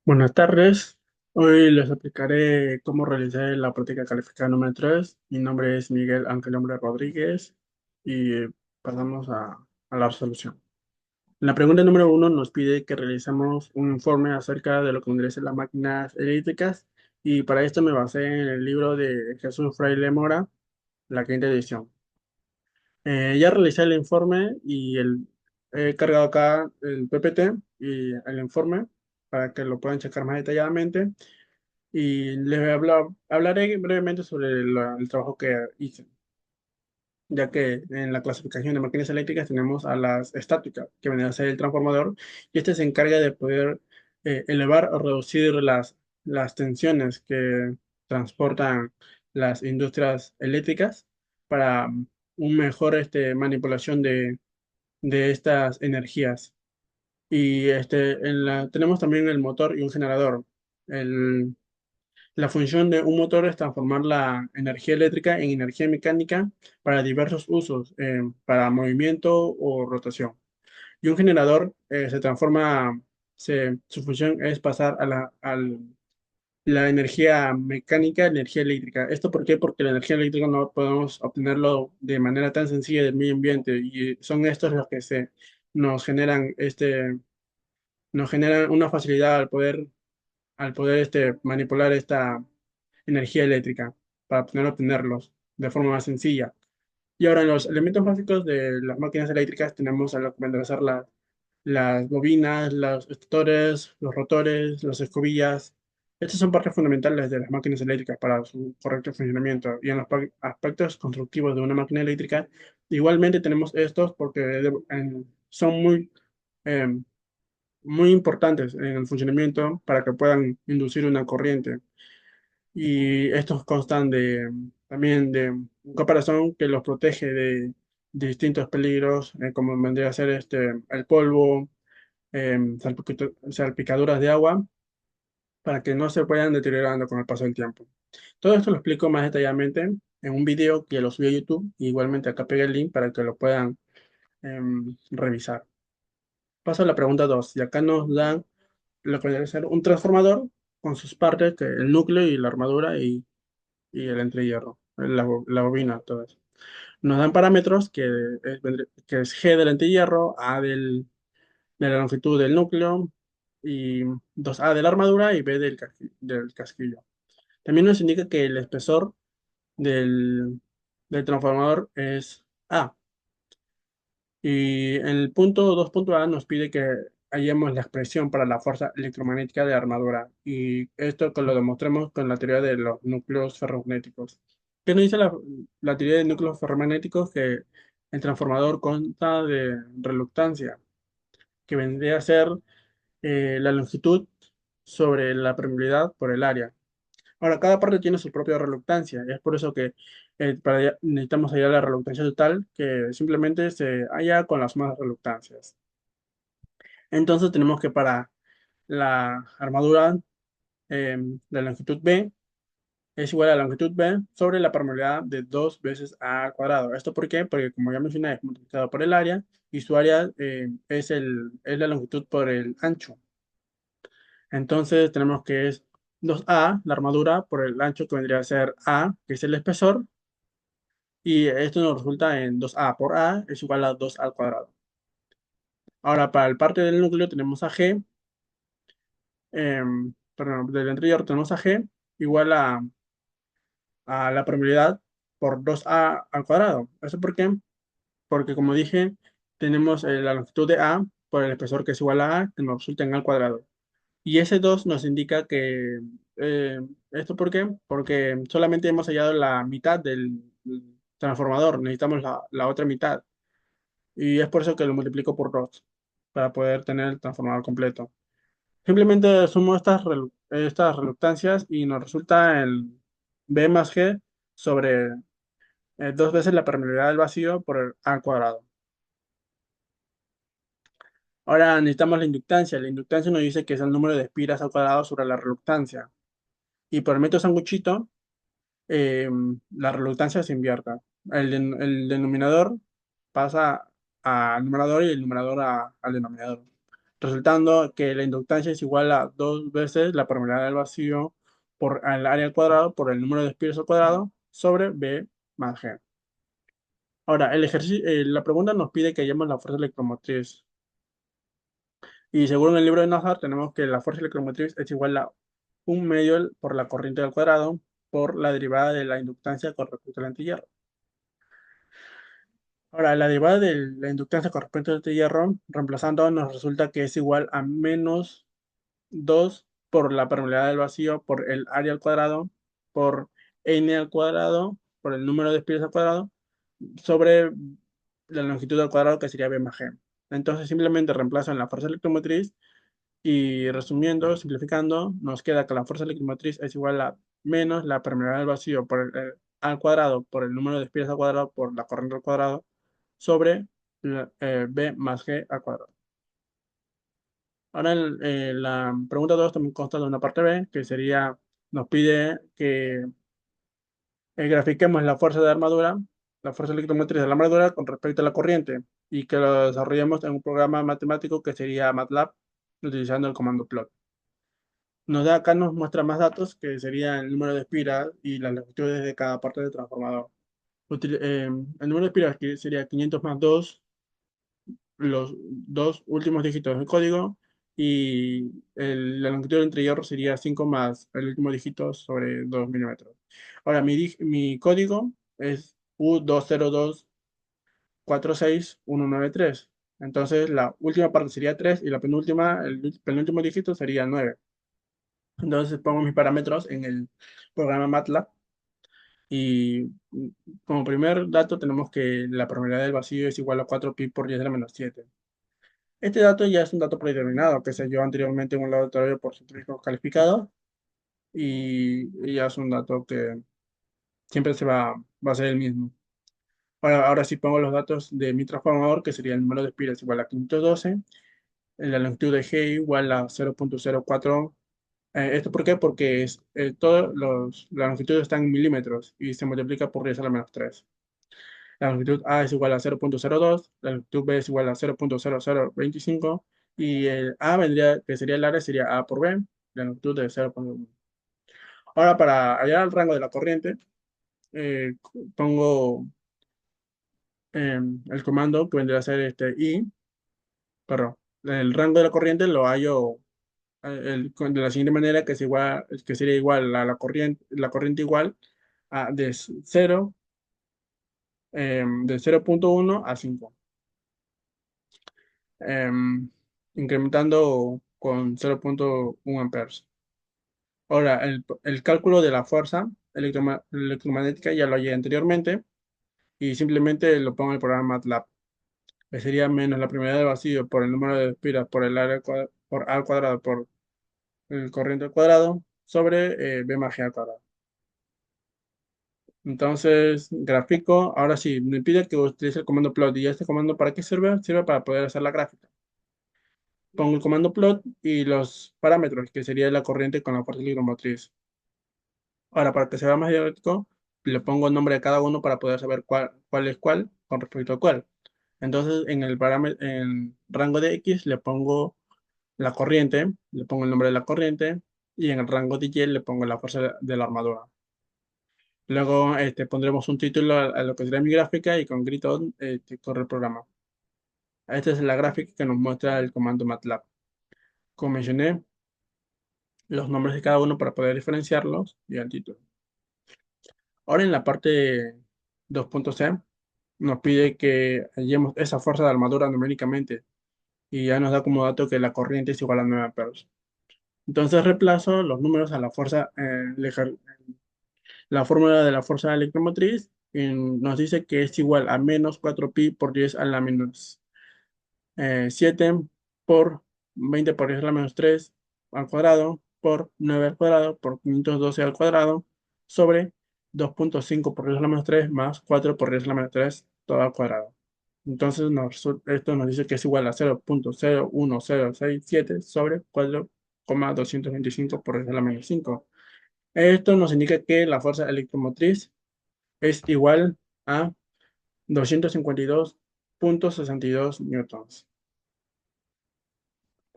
Buenas tardes. Hoy les explicaré cómo realicé la práctica calificada número 3. Mi nombre es Miguel Ángel Hombre Rodríguez y pasamos a la resolución. La pregunta número 1 nos pide que realicemos un informe acerca de lo que vendrían a ser las máquinas eléctricas y para esto me basé en el libro de Jesús Fraile Mora, la quinta edición. Ya realicé el informe y he cargado acá el PPT y el informe para que lo puedan checar más detalladamente. Y hablaré brevemente sobre el trabajo que hice, ya que en la clasificación de máquinas eléctricas tenemos a las estáticas, que viene a ser el transformador, y este se encarga de poder elevar o reducir las tensiones que transportan las industrias eléctricas para un mejor manipulación de estas energías. Y tenemos también el motor y un generador. La función de un motor es transformar la energía eléctrica en energía mecánica para diversos usos, para movimiento o rotación. Y un generador su función es pasar la energía mecánica a energía eléctrica. ¿Esto por qué? Porque la energía eléctrica no podemos obtenerlo de manera tan sencilla del medio ambiente y son estos los que nos generan, nos generan una facilidad al poder manipular esta energía eléctrica para poder obtenerlos de forma más sencilla. Y ahora en los elementos básicos de las máquinas eléctricas tenemos a lo que vendrán a ser las bobinas, los estotores, los rotores, las escobillas. Estas son partes fundamentales de las máquinas eléctricas para su correcto funcionamiento. Y en los aspectos constructivos de una máquina eléctrica, igualmente tenemos estos porque son em, muy importantes en el funcionamiento para que puedan inducir una corriente. Y estos constan también de un caparazón que los protege de distintos peligros, como vendría a ser el polvo, salpicaduras de agua, para que no se vayan deteriorando con el paso del tiempo. Todo esto lo explico más detalladamente en un video que lo subí a YouTube. Igualmente acá pegué el link para que lo puedan revisar. Paso a la pregunta 2 y acá nos dan lo que debe ser un transformador con sus partes, que el núcleo y la armadura y el entrehierro, la bobina, todo eso. Nos dan parámetros que es G del entrehierro, de la longitud del núcleo, y 2A de la armadura y B del casquillo. También nos indica que el espesor del, del transformador es A. Y en el punto 2.A nos pide que hallemos la expresión para la fuerza electromagnética de armadura. Y esto que lo demostremos con la teoría de los núcleos ferromagnéticos. ¿Qué nos dice la teoría de núcleos ferromagnéticos? Que el transformador consta de reluctancia, que vendría a ser la longitud sobre la permeabilidad por el área. Ahora, cada parte tiene su propia reluctancia. Es por eso que necesitamos hallar la reluctancia total, que simplemente se halla con las más reluctancias. Entonces tenemos que para la armadura, la longitud B es igual a la longitud B sobre la permeabilidad de 2 veces A al cuadrado. ¿Esto por qué? Porque como ya mencioné, es multiplicado por el área y su área es la longitud por el ancho. Entonces tenemos que es 2A, la armadura, por el ancho que vendría a ser A, que es el espesor, y esto nos resulta en 2A por A es igual a 2 al cuadrado. Ahora, para el parte del núcleo tenemos a G, perdón, del interior tenemos a G igual a la probabilidad por 2A al cuadrado. ¿Eso por qué? Porque como dije, tenemos la longitud de A por el espesor que es igual a que nos resulta en A al cuadrado. Y ese 2 nos indica que, ¿esto por qué? Porque solamente hemos hallado la mitad del transformador, necesitamos la otra mitad. Y es por eso que lo multiplico por 2 para poder tener el transformador completo. Simplemente sumo estas reluctancias y nos resulta el B más G sobre 2 veces la permeabilidad del vacío por el A cuadrado. Ahora necesitamos la inductancia. La inductancia nos dice que es el número de espiras al cuadrado sobre la reluctancia. Y por el método sanguchito, la reluctancia se invierte. El denominador pasa al numerador y el numerador al denominador. resultando que la inductancia es igual a 2 veces la permeabilidad del vacío por el área al cuadrado por el número de espiras al cuadrado sobre B más G. Ahora, la pregunta nos pide que hallemos la fuerza electromotriz. Y según el libro de Nahar, tenemos que la fuerza electromotriz es igual a 1 medio por la corriente al cuadrado por la derivada de la inductancia con respecto al antihierro. Ahora, la derivada de la inductancia con respecto al antihierro, reemplazando, nos resulta que es igual a menos 2 por la permeabilidad del vacío por el área al cuadrado por n al cuadrado por el número de espiras al cuadrado sobre la longitud al cuadrado que sería B más G. Entonces simplemente reemplazo en la fuerza electromotriz y resumiendo, simplificando, nos queda que la fuerza electromotriz es igual a menos la permeabilidad del vacío por al cuadrado por el número de espiras al cuadrado por la corriente al cuadrado sobre B más G al cuadrado. Ahora la pregunta 2 también consta de una parte B, que sería, nos pide que grafiquemos la fuerza de armadura, la fuerza electromotriz de la armadura con respecto a la corriente y que lo desarrollemos en un programa matemático que sería MATLAB utilizando el comando plot. Acá nos muestra más datos que serían el número de espiras y las longitudes de cada parte del transformador. El número de espiras que sería 500 más 2 los dos últimos dígitos del código y la longitud entre hierros sería 5 más el último dígito sobre 2 milímetros. Ahora, mi código es U202466193. Entonces, la última parte sería 3 y la penúltima, el penúltimo dígito sería 9. Entonces, pongo mis parámetros en el programa MATLAB y como primer dato tenemos que la probabilidad del vacío es igual a 4pi por 10 a la menos 7. Este dato ya es un dato predeterminado que se dio anteriormente en un laboratorio por científicos calificados y ya es un dato que siempre va a ser el mismo. Ahora sí pongo los datos de mi transformador, que sería el número de espiras igual a 512, la longitud de G igual a 0.04. ¿Esto por qué? Porque la longitud está en milímetros y se multiplica por 10 a la menos 3. La longitud A es igual a 0.02, la longitud B es igual a 0.0025 y el A que sería el área, sería A por B, la longitud de 0.1. Ahora, para hallar el rango de la corriente, pongo el comando que vendría a ser perdón, el rango de la corriente lo hallo de la siguiente manera, que sería igual a la corriente igual de 0, de 0.1 a 5. Incrementando con 0.1 amperes. Ahora, el cálculo de la fuerza electromagnética ya lo hallé anteriormente y simplemente lo pongo en el programa MATLAB, que sería menos la primera del vacío por el número de espiras por el área por A al cuadrado por el corriente al cuadrado sobre B más G al cuadrado. Entonces, grafico, ahora sí, me pide que utilice el comando plot. ¿Y este comando para qué sirve? Sirve para poder hacer la gráfica. Pongo el comando plot y los parámetros, que sería la corriente con la fuerza electromotriz. Ahora, para que sea más didáctico, le pongo el nombre de cada uno para poder saber cuál es cuál con respecto a cuál. Entonces, en rango de X le pongo la corriente, le pongo el nombre de la corriente, y en el rango de Y le pongo la fuerza de la armadura. Luego pondremos un título a lo que será mi gráfica y con grito corre el programa. Esta es la gráfica que nos muestra el comando MATLAB. Como mencioné, los nombres de cada uno para poder diferenciarlos y el título. Ahora en la parte 2.c nos pide que hallemos esa fuerza de armadura numéricamente y ya nos da como dato que la corriente es igual a 9 amperes. Entonces reemplazo los números a la fórmula de la fuerza electromotriz y nos dice que es igual a menos 4pi por 10 a la menos 7 por 20 por 10 a la menos 3 al cuadrado por 9 al cuadrado por 512 al cuadrado sobre 2.5 por 10 a la menos 3 más 4 por 10 a la menos 3 todo al cuadrado. Entonces esto nos dice que es igual a 0.01067 sobre 4,225 por 10 a la menos 5. Esto nos indica que la fuerza electromotriz es igual a 252,62 newtons.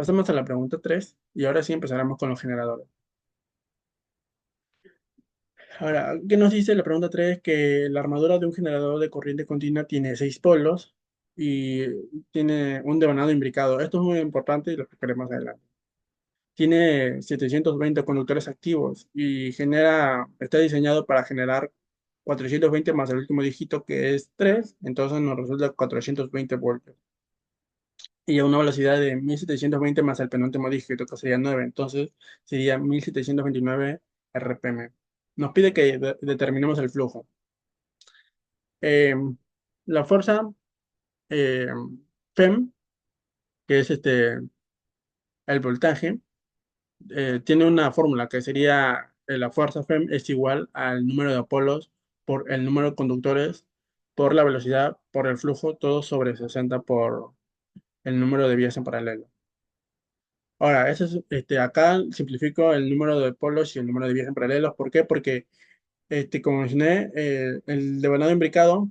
Pasamos a la pregunta 3 y ahora sí empezaremos con los generadores. Ahora, ¿qué nos dice la pregunta 3? Que la armadura de un generador de corriente continua tiene 6 polos y tiene un devanado imbricado. Esto es muy importante y lo explicaré más adelante. Tiene 720 conductores activos y está diseñado para generar 420 más el último dígito que es 3, entonces nos resulta 420 voltios. Y a una velocidad de 1720 más el penúltimo dígito, que sería 9, entonces sería 1729 RPM. Nos pide que determinemos el flujo. Eh, la fuerza eh, FEM, que es el voltaje, tiene una fórmula que sería la fuerza FEM es igual al número de polos por el número de conductores por la velocidad por el flujo, todo sobre 60 por el número de vías en paralelo. Ahora, acá simplifico el número de polos y el número de vías en paralelo. ¿Por qué? Porque, como mencioné, el devanado imbricado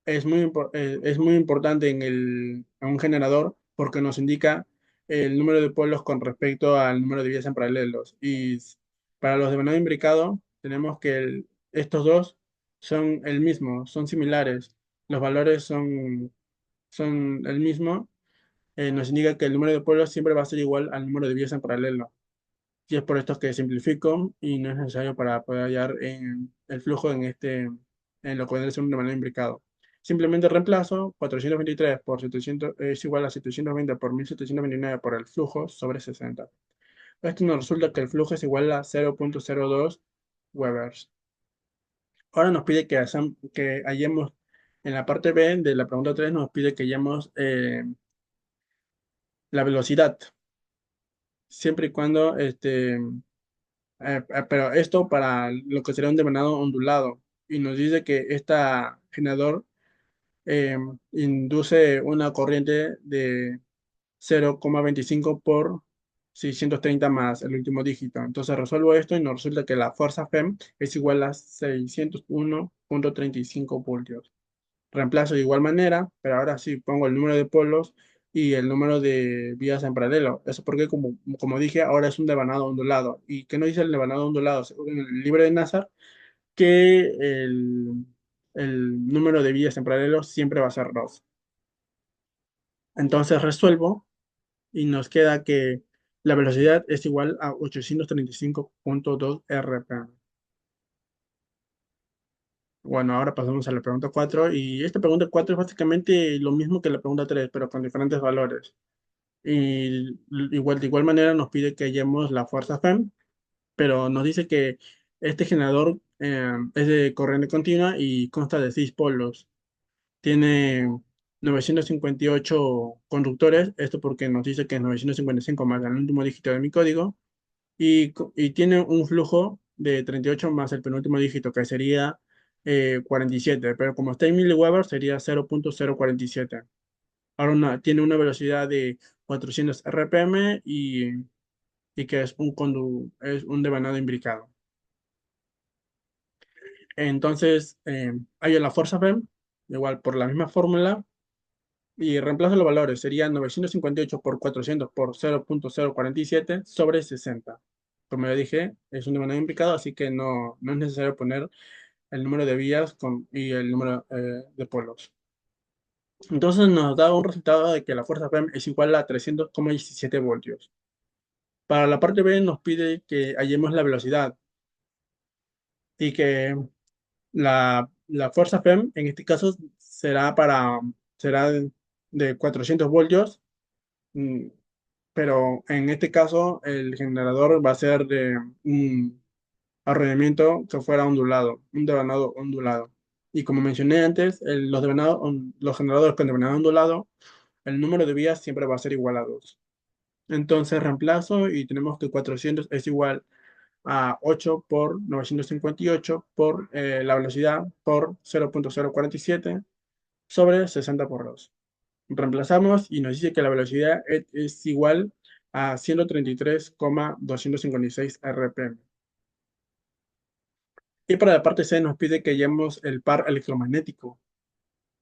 es muy importante en un generador porque nos indica el número de polos con respecto al número de vías en paralelos. Para los de venado imbricado, tenemos que estos dos son el mismo, son similares. Los valores son el mismo. Nos indica que el número de polos siempre va a ser igual al número de vías en paralelo. Y es por esto que simplifico y no es necesario para poder hallar el flujo en lo que vendría a ser un remanente imbricado. Simplemente reemplazo 423 por 700, es igual a 720 por 1729 por el flujo sobre 60. Esto nos resulta que el flujo es igual a 0.02 Webers. Ahora nos pide que hallemos, en la parte B de la pregunta 3 nos pide que hallemos la velocidad, siempre y cuando pero esto para lo que sería un devanado ondulado. Y nos dice que este generador eh, induce una corriente de 0,25 por 630 más el último dígito. Entonces resuelvo esto y nos resulta que la fuerza FEM es igual a 601,35 voltios. Reemplazo de igual manera, pero ahora sí pongo el número de polos y el número de vías en paralelo. Eso porque, como dije, ahora es un devanado ondulado. ¿Y qué nos dice el devanado ondulado? Según el libro de NASA, que el número de vías en paralelo siempre va a ser 2. Entonces resuelvo y nos queda que la velocidad es igual a 835,2 RPM. Bueno, ahora pasamos a la pregunta 4 y esta pregunta 4 es básicamente lo mismo que la pregunta 3 pero con diferentes valores. Y de igual manera nos pide que hallemos la fuerza FEM, pero nos dice que este generador es de corriente continua y consta de 6 polos. Tiene 958 conductores, esto porque nos dice que es 955 más el último dígito de mi código, y tiene un flujo de 38 más el penúltimo dígito, que sería 47, pero como está en miliweber sería 0.047. Ahora tiene una velocidad de 400 RPM y que es un devanado imbricado. Entonces, hay la fuerza FEM, igual por la misma fórmula, y reemplazo los valores. Sería 958 por 400 por 0.047 sobre 60. Como ya dije, es un devanado imbricado, así que no es necesario poner el número de vías y el número de polos. Entonces nos da un resultado de que la fuerza FEM es igual a 300,17 voltios. Para la parte B nos pide que hallemos la velocidad y que la fuerza FEM en este caso será de 400 voltios, mm, pero en este caso el generador va a ser de un arrolamiento que fuera ondulado, un devanado ondulado. Y como mencioné antes, los generadores con devanado ondulado, el número de vías siempre va a ser igual a 2. Entonces reemplazo y tenemos que 400 es igual a 8 por 958 por la velocidad por 0.047 sobre 60 por 2. Reemplazamos y nos dice que la velocidad es igual a 133,256 RPM. Y para la parte C nos pide que hallemos el par electromagnético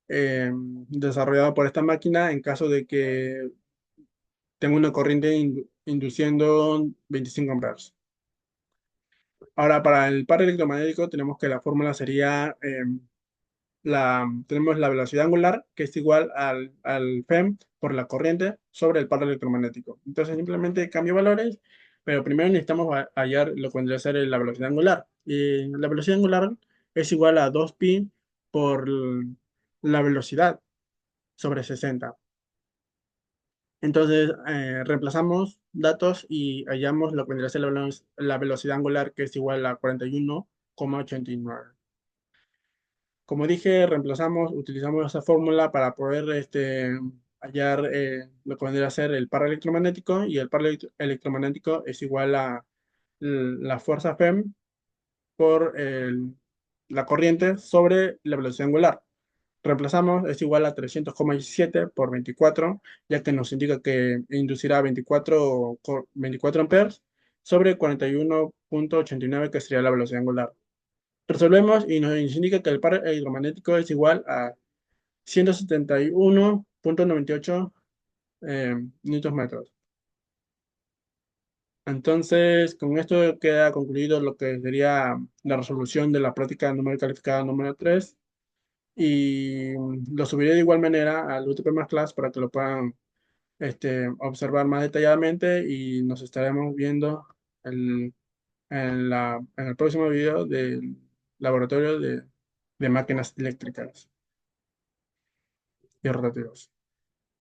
desarrollado por esta máquina en caso de que tengo una corriente induciendo 25 amperes. Ahora, para el par electromagnético tenemos que la fórmula sería, tenemos la velocidad angular, que es igual al FEM por la corriente sobre el par electromagnético. Entonces simplemente cambio valores, pero primero necesitamos hallar lo que vendría a ser la velocidad angular. Y la velocidad angular es igual a 2pi por la velocidad sobre 60. Entonces, reemplazamos datos y hallamos lo que vendría a ser la velocidad angular, que es igual a 41,89. Como dije, utilizamos esa fórmula para poder hallar lo que vendría a ser el par electromagnético, y el par electromagnético es igual a la fuerza Fem por la corriente sobre la velocidad angular. Reemplazamos, es igual a 300,17 por 24, ya que nos indica que inducirá 24 amperes sobre 41,89, que sería la velocidad angular. Resolvemos y nos indica que el par hidromagnético es igual a 171,98 newtons metros. Entonces, con esto queda concluido lo que sería la resolución de la práctica número calificada número 3, y lo subiré de igual manera al UTP más class para que lo puedan observar más detalladamente, y nos estaremos viendo en, en el próximo video del laboratorio de máquinas eléctricas y rotativas.